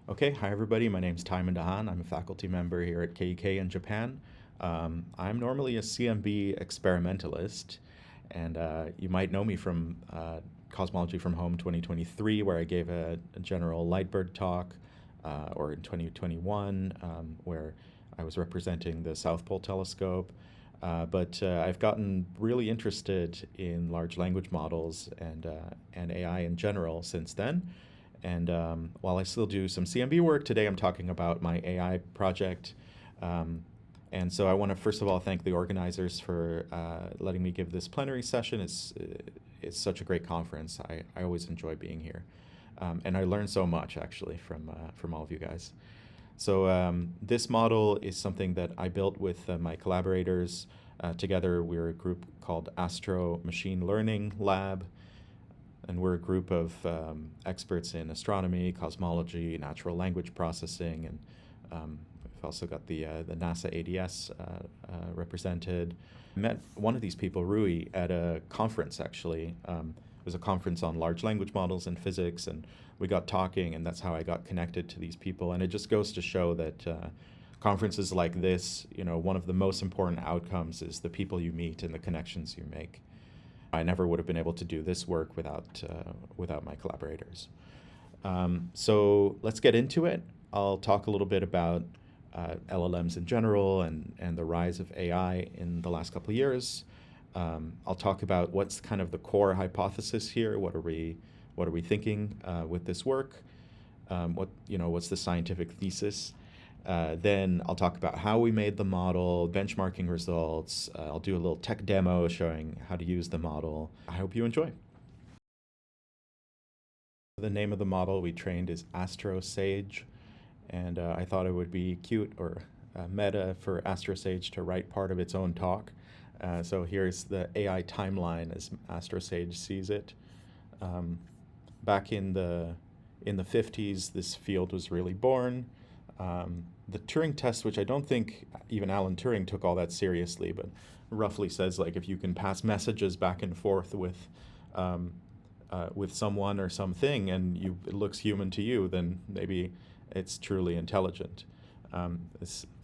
Okay, hi everybody. My name's Tijmen Haan. I'm a faculty member here at KUK in Japan. I'm normally a CMB experimentalist, and you might know me from Cosmology from Home 2023, where I gave a general Lightbird talk, or in 2021, where I was representing the South Pole Telescope. But I've gotten really interested in large language models and AI in general since then. And while I still do some CMB work, today I'm talking about my AI project. And so I want to first of all thank the organizers for letting me give this plenary session. It's such a great conference. I always enjoy being here. And I learned so much actually from all of you guys. So this model is something that I built with my collaborators. Together we're a group called Astro Machine Learning Lab. And we're a group of experts in astronomy, cosmology, natural language processing, and we've also got the NASA ADS represented. I met one of these people, Rui, at a conference actually. It was a conference on large language models and physics, and we got talking, and that's how I got connected to these people. And it just goes to show that conferences like this, one of the most important outcomes is the people you meet and the connections you make. I never would have been able to do this work without my collaborators. So let's get into it. I'll talk a little bit about LLMs in general and the rise of AI in the last couple of years. I'll talk about what's kind of the core hypothesis here. What are we thinking with this work? What's the scientific thesis? Then I'll talk about how we made the model, benchmarking results. I'll do a little tech demo showing how to use the model. I hope you enjoy. The name of the model we trained is AstroSage, and I thought it would be cute or meta for AstroSage to write part of its own talk. So here's the AI timeline as AstroSage sees it. Back in the 50s, this field was really born. The Turing test, which I don't think even Alan Turing took all that seriously, but roughly says like if you can pass messages back and forth with someone or something and it looks human to you, then maybe it's truly intelligent.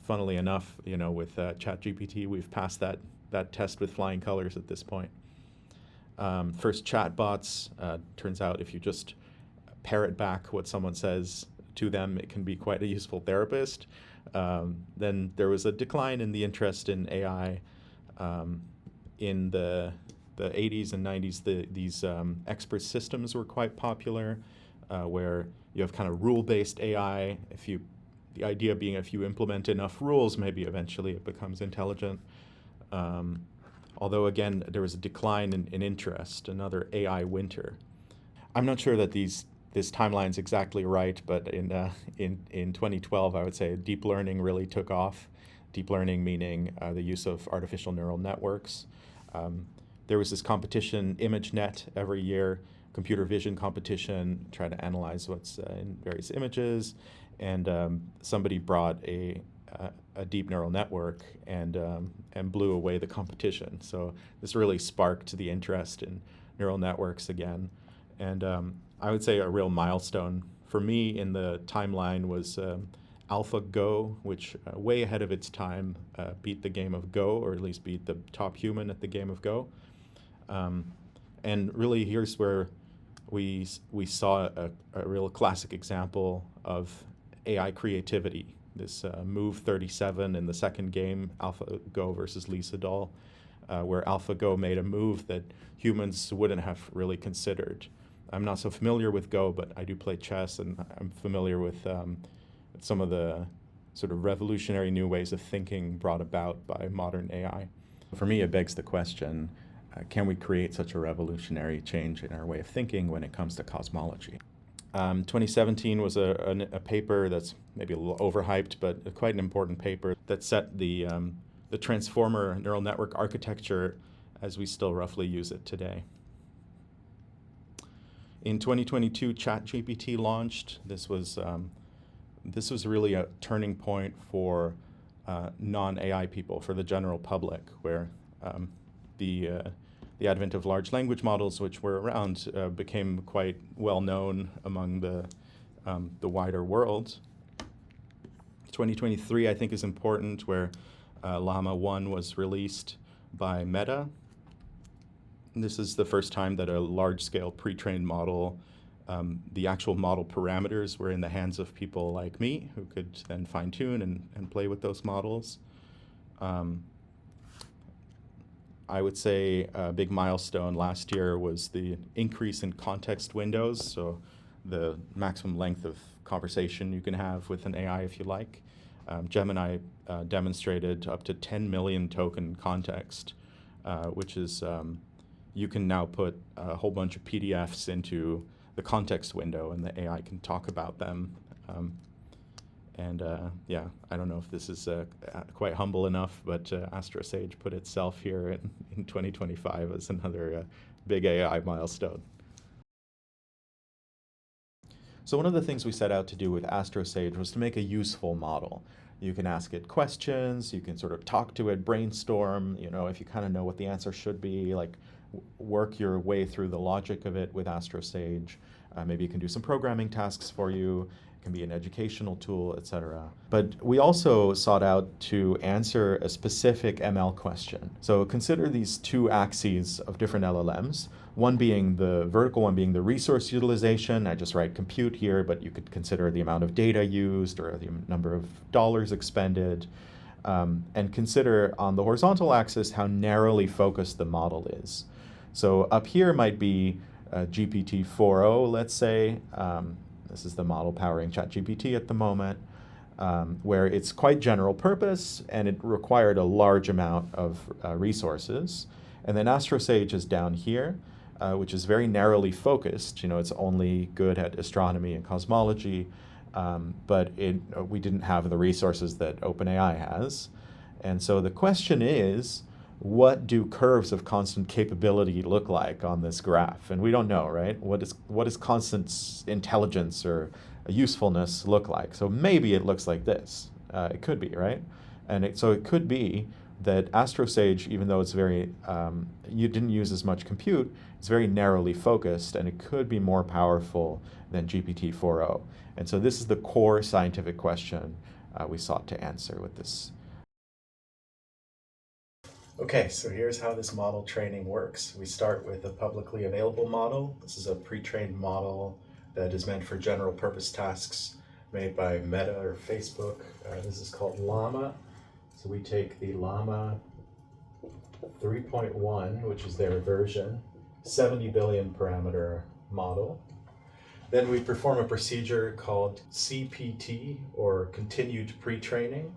Funnily enough, with ChatGPT, we've passed that test with flying colors at this point. First chatbots, turns out if you just parrot back what someone says to them, it can be quite a useful therapist. Then there was a decline in the interest in AI in the 80s and 90s. These expert systems were quite popular, where you have kind of rule-based AI. The idea being if you implement enough rules, maybe eventually it becomes intelligent. Although again, there was a decline in interest, another AI winter. I'm not sure that this timeline's exactly right, but in 2012, I would say deep learning really took off. Deep learning meaning the use of artificial neural networks. There was this competition, ImageNet, every year, computer vision competition, try to analyze what's in various images, and somebody brought a deep neural network and blew away the competition. So this really sparked the interest in neural networks again. And I would say a real milestone for me in the timeline was AlphaGo, which way ahead of its time beat the game of Go, or at least beat the top human at the game of Go. And really here's where we saw a real classic example of AI creativity. This move 37 in the second game, AlphaGo versus Lisa Doll, where AlphaGo made a move that humans wouldn't have really considered. I'm not so familiar with Go, but I do play chess, and I'm familiar with some of the sort of revolutionary new ways of thinking brought about by modern AI. For me, it begs the question, can we create such a revolutionary change in our way of thinking when it comes to cosmology? 2017 was a paper that's maybe a little overhyped, but quite an important paper that set the transformer neural network architecture as we still roughly use it today. In 2022, ChatGPT launched. This was really a turning point for non-AI people, for the general public, where the advent of large language models, which were around, became quite well known among the the wider world. 2023, I think, is important, where Llama 1 was released by Meta. And this is the first time that a large-scale pre-trained model, the actual model parameters were in the hands of people like me, who could then fine-tune and play with those models. I would say a big milestone last year was the increase in context windows, so the maximum length of conversation you can have with an AI if you like. Gemini demonstrated up to 10 million token context, which is, you can now put a whole bunch of PDFs into the context window and the AI can talk about them. Yeah, I don't know if this is quite humble enough, but AstroSage put itself here in 2025 as another big AI milestone. So one of the things we set out to do with AstroSage was to make a useful model. You can ask it questions, you can sort of talk to it, brainstorm, you know, if you kind of know what the answer should be, like work your way through the logic of it with AstroSage. Maybe it can do some programming tasks for you. It can be an educational tool, etc. But we also sought out to answer a specific ML question. So consider these two axes of different LLMs, one being the vertical one being the resource utilization. I just write compute here, but you could consider the amount of data used or the number of dollars expended. And consider on the horizontal axis how narrowly focused the model is. So up here might be GPT-4o, let's say. This is the model powering ChatGPT at the moment, where it's quite general purpose and it required a large amount of resources. And then AstroSage is down here, which is very narrowly focused. You know, it's only good at astronomy and cosmology, but we didn't have the resources that OpenAI has. And so the question is, what do curves of constant capability look like on this graph? And we don't know, right? What does constant intelligence or usefulness look like? So maybe it looks like this. It could be, right? And so it could be that AstroSage, even though it's very, you didn't use as much compute, it's very narrowly focused, and it could be more powerful than GPT-4o. And so this is the core scientific question we sought to answer with this. Okay, so here's how this model training works. We start with a publicly available model. This is a pre-trained model that is meant for general purpose tasks made by Meta or Facebook. This is called Llama. So we take the Llama 3.1, which is their version, 70 billion parameter model. Then we perform a procedure called CPT, or continued pre-training.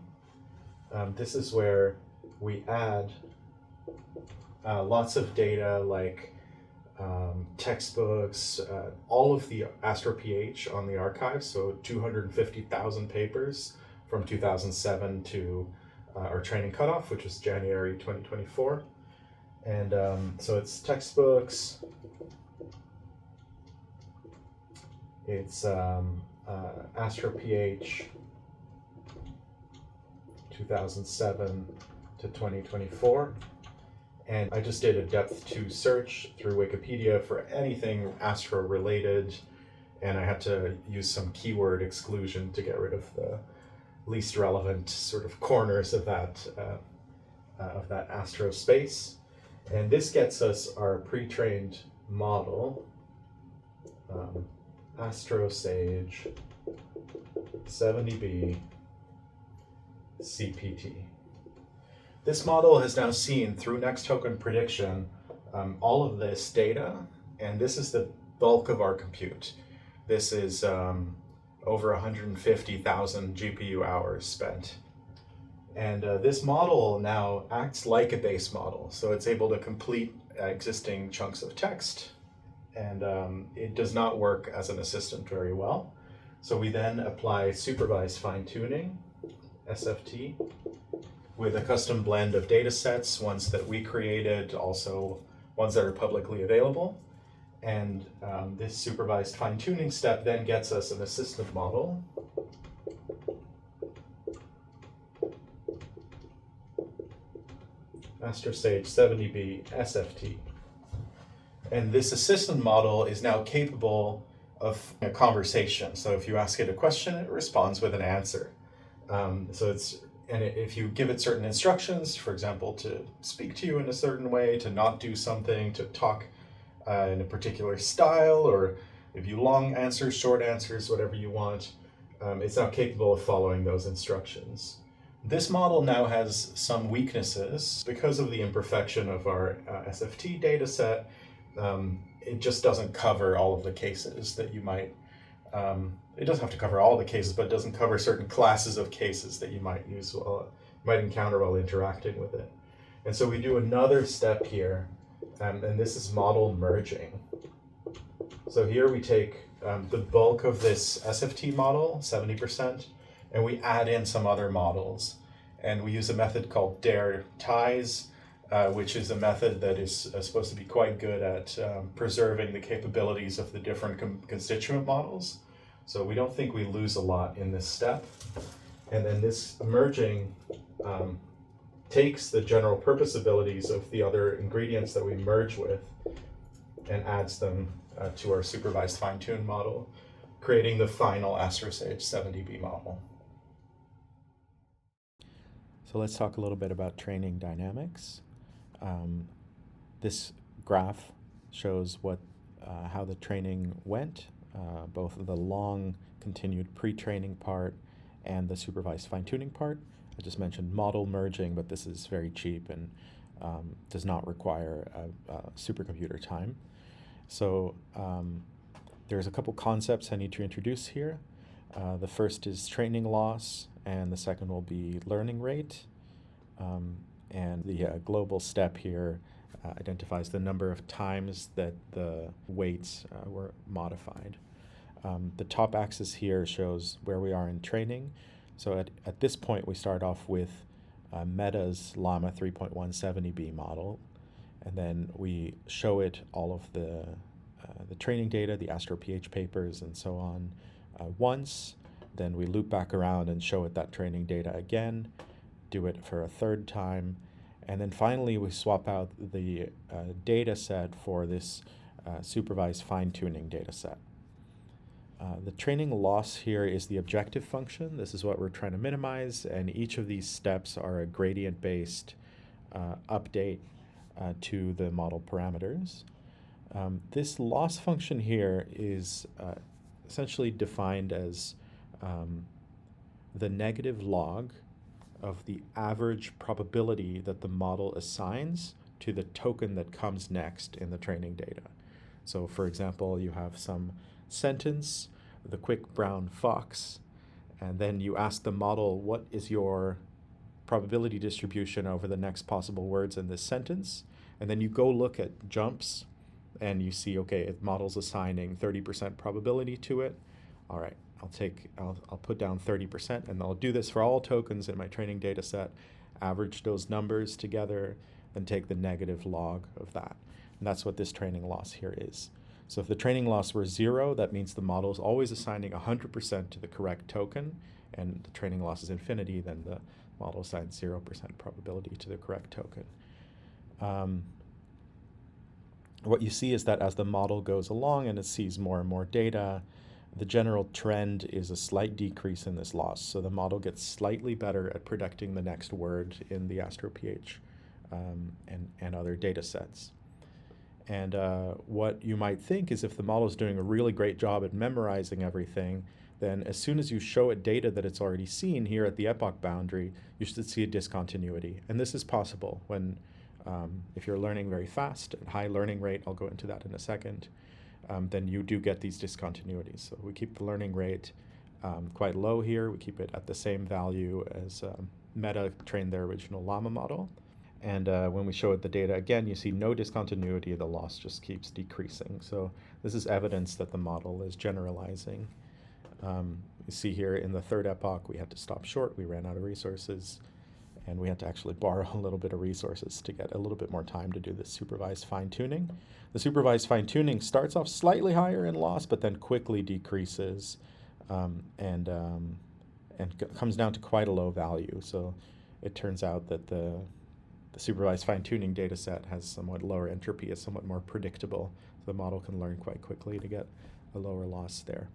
This is where we add lots of data like textbooks, all of the AstroPH on the arXiv, so 250,000 papers from 2007 to our training cutoff, which was January 2024. And so it's textbooks, it's AstroPH 2007 to 2024. And I just did a depth 2 search through Wikipedia for anything astro-related, and I had to use some keyword exclusion to get rid of the least relevant sort of corners of that astro space. And this gets us our pre-trained model, AstroSage 70B CPT. This model has now seen, through next token prediction, all of this data, and this is the bulk of our compute. This is over 150,000 GPU hours spent. And this model now acts like a base model, so it's able to complete existing chunks of text, and it does not work as an assistant very well. So we then apply supervised fine-tuning, SFT, with a custom blend of data sets, ones that we created, also ones that are publicly available. And this supervised fine-tuning step then gets us an assistant model. AstroSage 70B SFT. And this assistant model is now capable of a conversation. So if you ask it a question, it responds with an answer. If you give it certain instructions, for example, to speak to you in a certain way, to not do something, to talk in a particular style, or if you long answers, short answers, whatever you want, it's now capable of following those instructions. This model now has some weaknesses because of the imperfection of our SFT data set. It just doesn't cover all of the cases that you might, it doesn't have to cover all the cases, but it doesn't cover certain classes of cases that you might encounter while interacting with it. And so we do another step here, and this is model merging. So here we take the bulk of this SFT model, 70%, and we add in some other models. And we use a method called DARE ties, which is a method that is supposed to be quite good at preserving the capabilities of the different constituent models. So we don't think we lose a lot in this step. And then this merging takes the general purpose abilities of the other ingredients that we merge with and adds them to our supervised fine-tune model, creating the final AstroSage 7dB model. So let's talk a little bit about training dynamics. This graph shows how the training went, both the long continued pre-training part and the supervised fine-tuning part. I just mentioned model merging, but this is very cheap and does not require a supercomputer time. So there's a couple concepts I need to introduce here. The first is training loss, and the second will be learning rate. And the global step here identifies the number of times that the weights were modified. The top axis here shows where we are in training. So at this point, we start off with Meta's Llama 3.170B model, and then we show it all of the training data, the AstroPH papers, and so on once. Then we loop back around and show it that training data again, do it for a third time, and then finally we swap out the data set for this supervised fine-tuning data set. The training loss here is the objective function. This is what we're trying to minimize, and each of these steps are a gradient-based update to the model parameters. This loss function here is essentially defined as the negative log of the average probability that the model assigns to the token that comes next in the training data. So for example, you have some sentence, the quick brown fox, and then you ask the model, what is your probability distribution over the next possible words in this sentence? And then you go look at jumps and you see, okay, the model's assigning 30% probability to it. All right, I'll put down 30%, and I'll do this for all tokens in my training data set, average those numbers together, then take the negative log of that. And that's what this training loss here is. So if the training loss were 0, that means the model is always assigning 100% to the correct token, and the training loss is infinity, then the model assigns 0% probability to the correct token. What you see is that as the model goes along and it sees more and more data, the general trend is a slight decrease in this loss. So the model gets slightly better at predicting the next word in the AstroPH and other data sets. And what you might think is if the model is doing a really great job at memorizing everything, then as soon as you show it data that it's already seen here at the epoch boundary, you should see a discontinuity. And this is possible when, if you're learning very fast at high learning rate, I'll go into that in a second, then you do get these discontinuities. So we keep the learning rate quite low here. We keep it at the same value as Meta trained their original Llama model. And when we show it the data again, you see no discontinuity. The loss just keeps decreasing. So this is evidence that the model is generalizing. You see here in the third epoch, we had to stop short. We ran out of resources, and we had to actually borrow a little bit of resources to get a little bit more time to do this supervised fine-tuning. The supervised fine-tuning starts off slightly higher in loss, but then quickly decreases and comes down to quite a low value. So it turns out that the supervised fine-tuning data set has somewhat lower entropy, is somewhat more predictable. So the model can learn quite quickly to get lower loss there.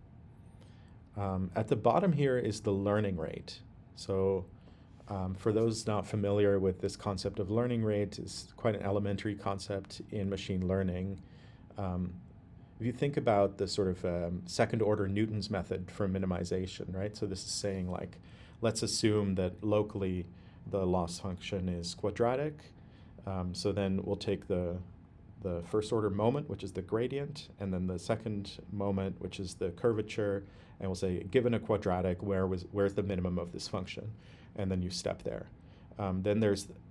At the bottom here is the learning rate. So for those not familiar with this concept of learning rate, it's quite an elementary concept in machine learning. If you think about the sort of second order Newton's method for minimization, right? So this is saying, like, let's assume that locally the loss function is quadratic. So then we'll take the first order moment, which is the gradient, and then the second moment, which is the curvature, and we'll say, given a quadratic, where's the minimum of this function? And then you step there. Then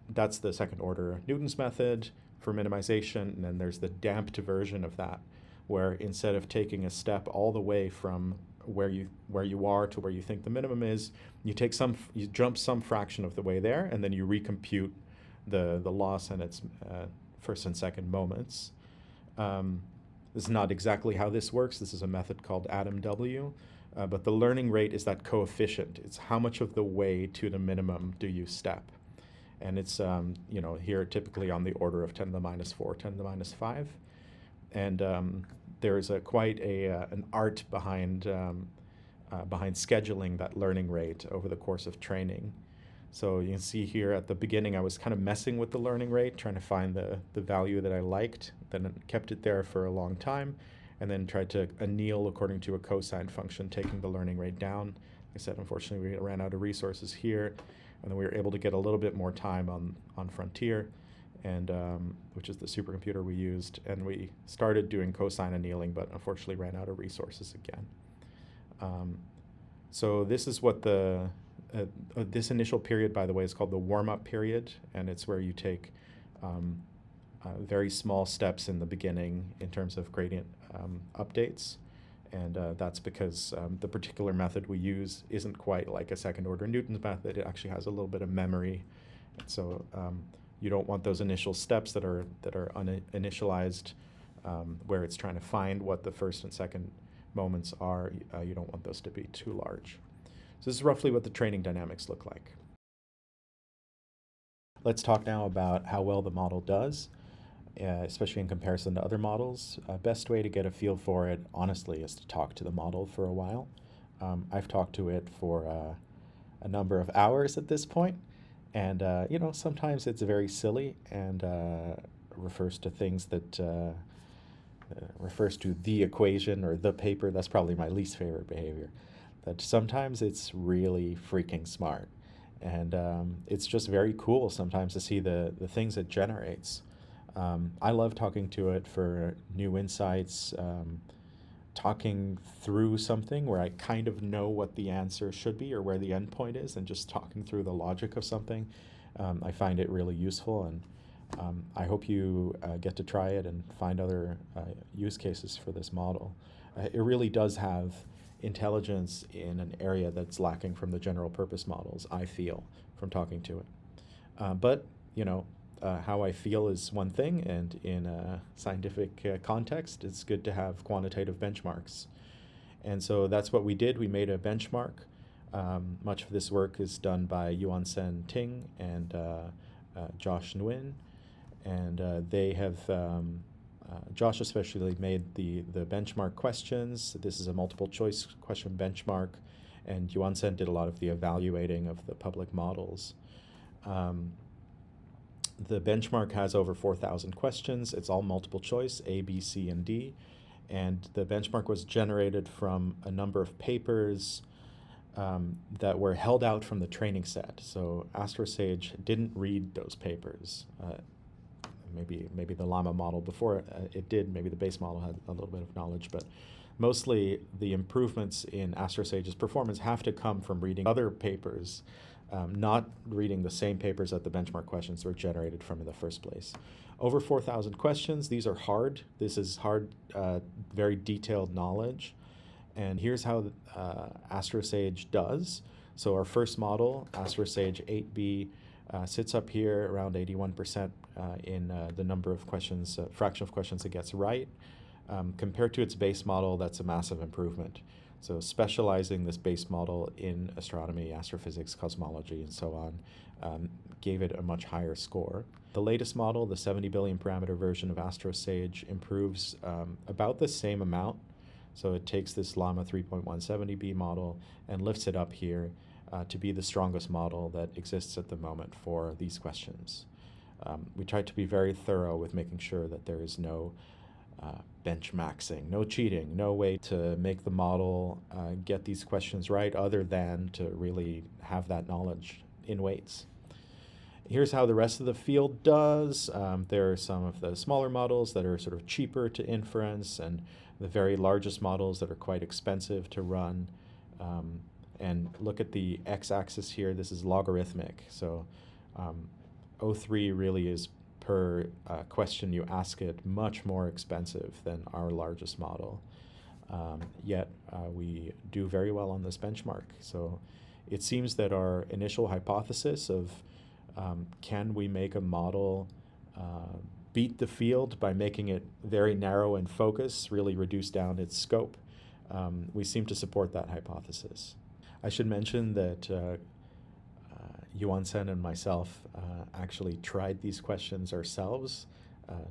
that's the second order Newton's method for minimization, and then there's the damped version of that, where instead of taking a step all the way from where you are to where you think the minimum is, you jump some fraction of the way there, and then you recompute the loss and its first and second moments. This is not exactly how this works. This is a method called AtomW, but the learning rate is that coefficient. It's how much of the way to the minimum do you step, and it's here typically on the order of 10 to the minus 4, 10 to the minus 5. And there's quite an art behind scheduling that learning rate over the course of training. So you can see here at the beginning, I was kind of messing with the learning rate, trying to find the value that I liked, then kept it there for a long time, and then tried to anneal according to a cosine function, taking the learning rate down. Like I said, unfortunately, we ran out of resources here, and then we were able to get a little bit more time on Frontier, and which is the supercomputer we used, and we started doing cosine annealing, but unfortunately ran out of resources again. So this is what this initial period, by the way, is called the warm-up period, and it's where you take very small steps in the beginning in terms of gradient updates, and that's because the particular method we use isn't quite like a second-order Newton's method. It actually has a little bit of memory, so you don't want those initial steps that are uninitialized, where it's trying to find what the first and second moments are. You don't want those to be too large. So this is roughly what the training dynamics look like. Let's talk now about how well the model does, especially in comparison to other models. Best way to get a feel for it, honestly, is to talk to the model for a while. I've talked to it for a number of hours at this point, and sometimes it's very silly and refers to things that refers to the equation or the paper. That's probably my least favorite behavior. That sometimes it's really freaking smart, and it's just very cool sometimes to see the things it generates. I love talking to it for new insights, talking through something where I kind of know what the answer should be or where the endpoint is, and just talking through the logic of something. I find it really useful, and I hope you get to try it and find other use cases for this model. It really does have intelligence in an area that's lacking from the general purpose models, I feel, from talking to it. But how I feel is one thing, and in a scientific context, it's good to have quantitative benchmarks. And so that's what we did. We made a benchmark. Much of this work is done by Yuan-Sen Ting and Josh Nguyen, and they have Josh especially made the benchmark questions. This is a multiple choice question benchmark, and Yuan-Sen did a lot of the evaluating of the public models. The benchmark has over 4,000 questions. It's all multiple choice, A, B, C, and D. And the benchmark was generated from a number of papers that were held out from the training set. So AstroSage didn't read those papers. Maybe the Llama model before it did, maybe the base model had a little bit of knowledge, but mostly the improvements in AstroSage's performance have to come from reading other papers, not reading the same papers that the benchmark questions were generated from in the first place. Over 4,000 questions. These are hard. This is hard, very detailed knowledge. And here's how AstroSage does. So our first model, AstroSage 8B, sits up here around 81% in the number of questions, fraction of questions it gets right. Compared to its base model, that's a massive improvement. So specializing this base model in astronomy, astrophysics, cosmology, and so on, gave it a much higher score. The latest model, the 70 billion parameter version of AstroSage, improves about the same amount. So it takes this Llama 3.170B model and lifts it up here to be the strongest model that exists at the moment for these questions. We tried to be very thorough with making sure that there is no benchmaxing, no cheating, no way to make the model get these questions right other than to really have that knowledge in weights. Here's how the rest of the field does. There are some of the smaller models that are sort of cheaper to inference, and the very largest models that are quite expensive to run. And look at the x-axis here. This is logarithmic. So O3 really is, per question you ask it, much more expensive than our largest model. Yet we do very well on this benchmark. So it seems that our initial hypothesis of can we make a model beat the field by making it very narrow in focus, really reduce down its scope, we seem to support that hypothesis. I should mention that Yuan-sen and myself actually tried these questions ourselves,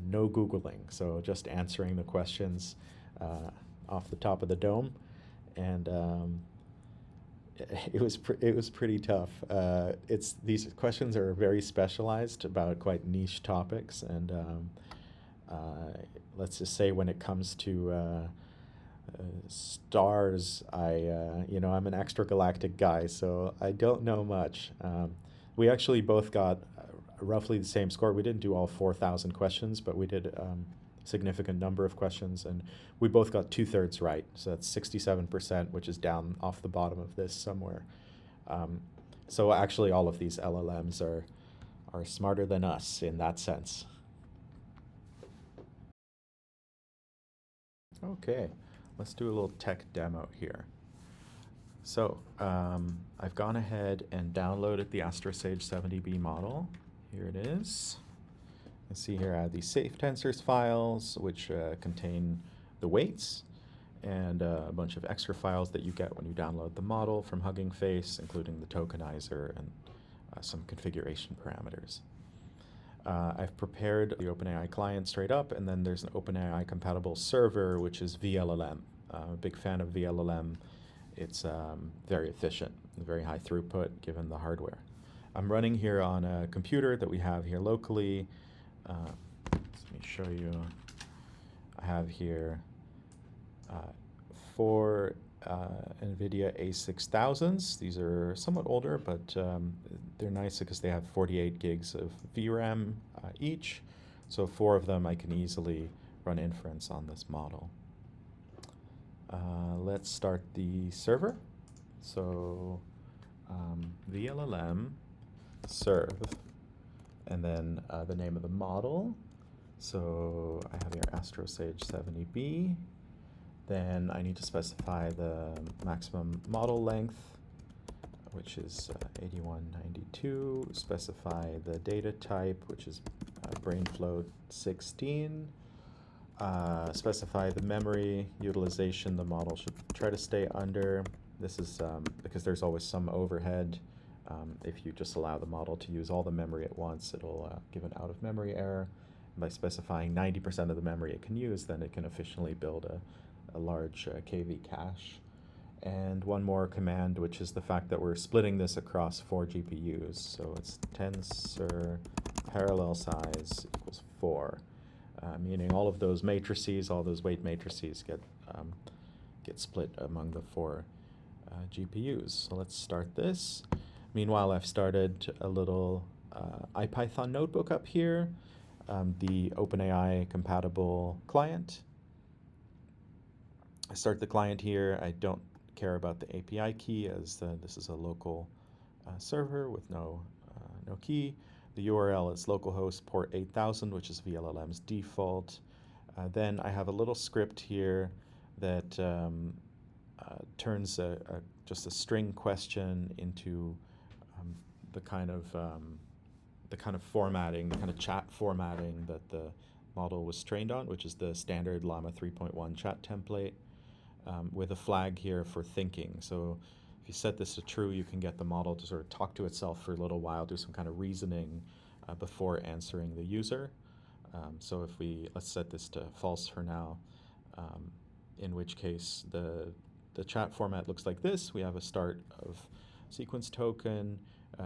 no Googling, so just answering the questions off the top of the dome, and it was pretty tough. These questions are very specialized about quite niche topics, and let's just say when it comes to stars, I'm an extragalactic guy, so I don't know much. We actually both got roughly the same score. We didn't do all 4,000 questions, but we did significant number of questions, and we both got 2/3 right. So that's 67%, which is down off the bottom of this somewhere. So actually all of these LLMs are smarter than us in that sense. Okay, let's do a little tech demo here. So I've gone ahead and downloaded the AstroSage 70B model. Here it is. You see here I have these safe tensors files, which contain the weights and a bunch of extra files that you get when you download the model from Hugging Face, including the tokenizer and some configuration parameters. I've prepared the OpenAI client straight up, and then there's an OpenAI compatible server, which is VLLM. I'm a big fan of VLLM. It's very efficient, very high throughput given the hardware. I'm running here on a computer that we have here locally. Let me show you. I have here 4 NVIDIA A6000s. These are somewhat older, but they're nice because they have 48 gigs of VRAM each. So 4 of them I can easily run inference on this model. Let's start the server. So VLLM serve, and then the name of the model. So I have here AstroSage 70B. Then I need to specify the maximum model length, which is 8192. Specify the data type, which is BrainFloat 16. Specify the memory utilization the model should try to stay under. This is because there's always some overhead. If you just allow the model to use all the memory at once, it'll give an out-of-memory error. And by specifying 90% of the memory it can use, then it can efficiently build a large KV cache. And one more command, which is the fact that we're splitting this across 4 GPUs. So it's tensor parallel size equals 4, meaning all of those matrices, all those weight matrices get split among the 4 GPUs. So let's start this. Meanwhile, I've started a little IPython notebook up here, the OpenAI compatible client. I start the client here. I don't care about the API key, as this is a local server with no key. The URL is localhost port 8000, which is VLLM's default. Then I have a little script here that turns just a string question into the kind of formatting, the kind of chat formatting that the model was trained on, which is the standard Llama 3.1 chat template, with a flag here for thinking. So if you set this to true, you can get the model to sort of talk to itself for a little while, do some kind of reasoning before answering the user. So if let's set this to false for now. in which case the chat format looks like this. We have a start of sequence token,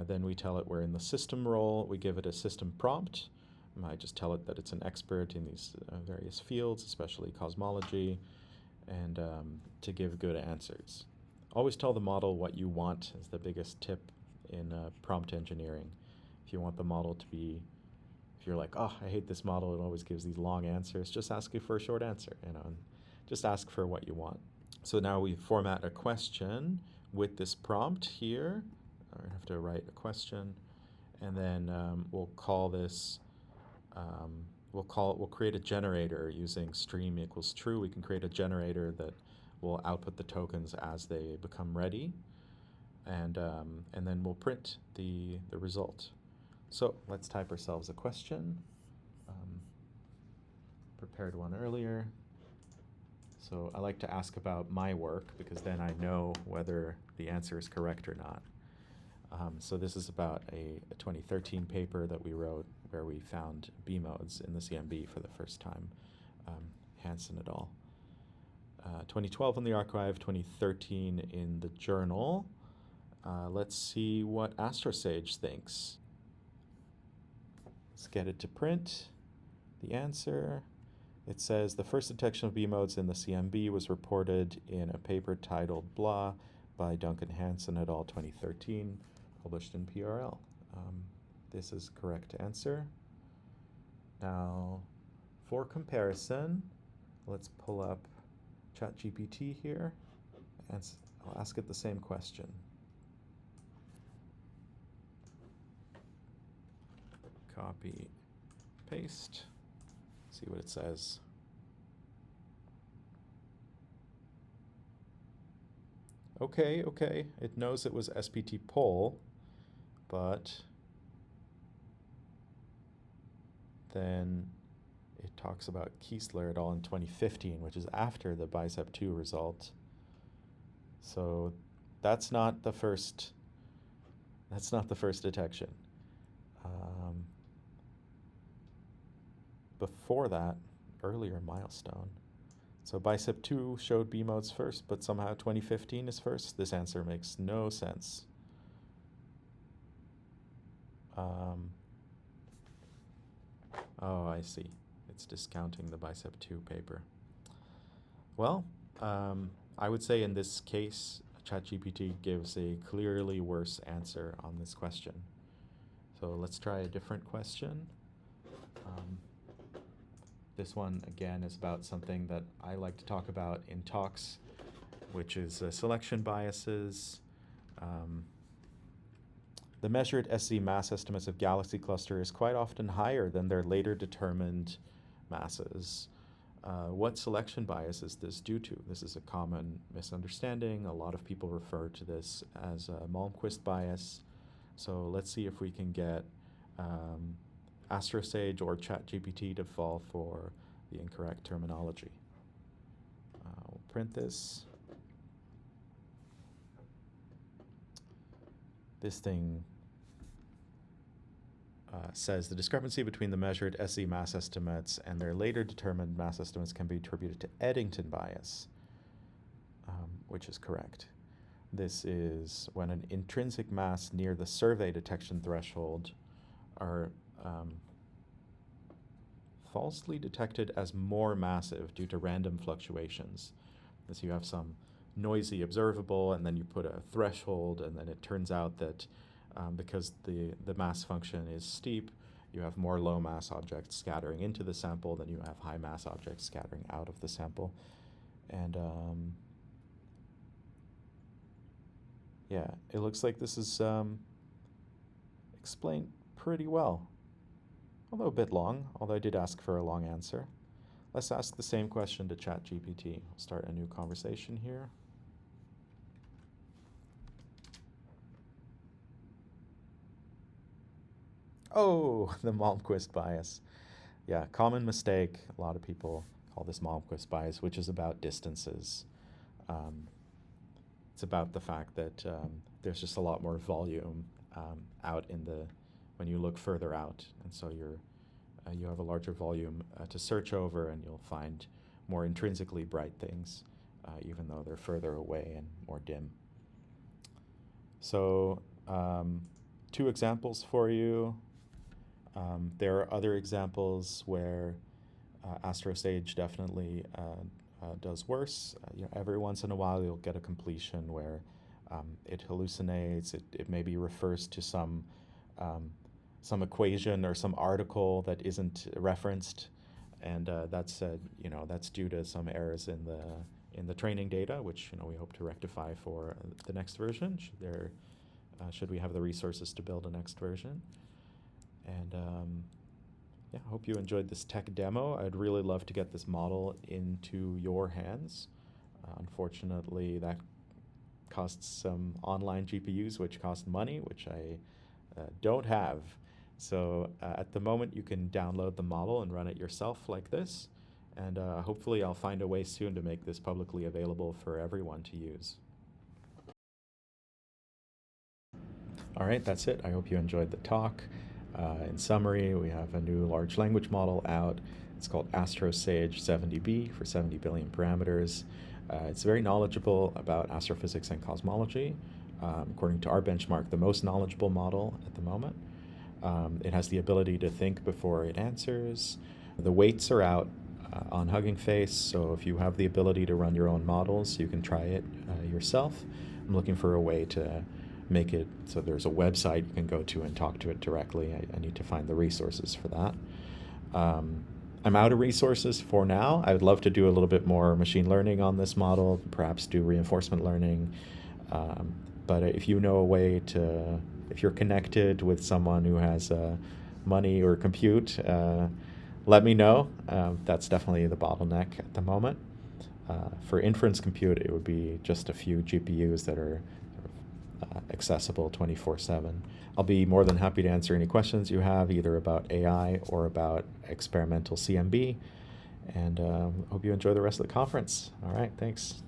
then we tell it we're in the system role, we give it a system prompt. I just tell it that it's an expert in these various fields, especially cosmology, and to give good answers. Always tell the model what you want is the biggest tip in prompt engineering. If you want the model to be, if you're like, oh, I hate this model, it always gives these long answers, just ask it for a short answer, and just ask for what you want. So now we format a question with this prompt here. I have to write a question, and then we'll call this. We'll create a generator using stream equals true. We can create a generator that will output the tokens as they become ready, and then we'll print the result. So let's type ourselves a question. Prepared one earlier. So I like to ask about my work because then I know whether the answer is correct or not. So this is about a 2013 paper that we wrote where we found B modes in the CMB for the first time, Hansen et al. 2012 in the arXiv, 2013 in the journal. Let's see what AstroSage thinks. Let's get it to print the answer. It says the first detection of B modes in the CMB was reported in a paper titled blah by Duncan Hansen et al. 2013, published in PRL. This is correct answer. Now, for comparison, let's pull up ChatGPT here, and I'll ask it the same question. Copy, paste, see what it says. Okay, it knows it was SPT poll, but then it talks about Kiesler et al. In 2015, which is after the BICEP 2 result. So that's not the first detection. Before that, earlier milestone. So BICEP 2 showed B modes first, but somehow 2015 is first. This answer makes no sense. Oh, I see. It's discounting the BICEP 2 paper. Well, I would say in this case, ChatGPT gives a clearly worse answer on this question. So let's try a different question. This one, again, is about something that I like to talk about in talks, which is selection biases. The measured SZ mass estimates of galaxy clusters is quite often higher than their later determined masses. What selection bias is this due to? This is a common misunderstanding. A lot of people refer to this as Malmquist bias. So let's see if we can get AstroSage or ChatGPT to fall for the incorrect terminology. We'll print this. This thing says the discrepancy between the measured SZ mass estimates and their later determined mass estimates can be attributed to Eddington bias, which is correct. This is when an intrinsic mass near the survey detection threshold are falsely detected as more massive due to random fluctuations. So you have some noisy observable, and then you put a threshold, and then it turns out that because the mass function is steep, you have more low mass objects scattering into the sample than you have high mass objects scattering out of the sample. And yeah, it looks like this is explained pretty well, although a bit long, although I did ask for a long answer. Let's ask the same question to ChatGPT. I'll start a new conversation here. Oh, the Malmquist bias. Yeah, common mistake. A lot of people call this Malmquist bias, which is about distances. It's about the fact that there's just a lot more volume out in the, when you look further out. And so you have a larger volume to search over, and you'll find more intrinsically bright things, even though they're further away and more dim. So 2 examples for you. There are other examples where AstroSage definitely does worse. Every once in a while you'll get a completion where it hallucinates, it maybe refers to some equation or some article that isn't referenced, and that's due to some errors in the training data, which we hope to rectify for the next version. Should we have the resources to build a next version. And yeah, I hope you enjoyed this tech demo. I'd really love to get this model into your hands. Unfortunately, that costs some online GPUs, which cost money, which I don't have. So at the moment, you can download the model and run it yourself like this. And hopefully I'll find a way soon to make this publicly available for everyone to use. All right, that's it. I hope you enjoyed the talk. In summary, we have a new large language model out. It's called AstroSage 70B for 70 billion parameters. It's very knowledgeable about astrophysics and cosmology. According to our benchmark, the most knowledgeable model at the moment. It has the ability to think before it answers. The weights are out on Hugging Face, so if you have the ability to run your own models, you can try it yourself. I'm looking for a way to make it so there's a website you can go to and talk to it directly. I need to find the resources for that. I'm out of resources for now. I would love to do a little bit more machine learning on this model, perhaps do reinforcement learning. But if you know a way to, if you're connected with someone who has money or compute, let me know. That's definitely the bottleneck at the moment. For inference compute, it would be just a few GPUs that are accessible 24/7. I'll be more than happy to answer any questions you have, either about AI or about experimental CMB. And hope you enjoy the rest of the conference. All right, thanks.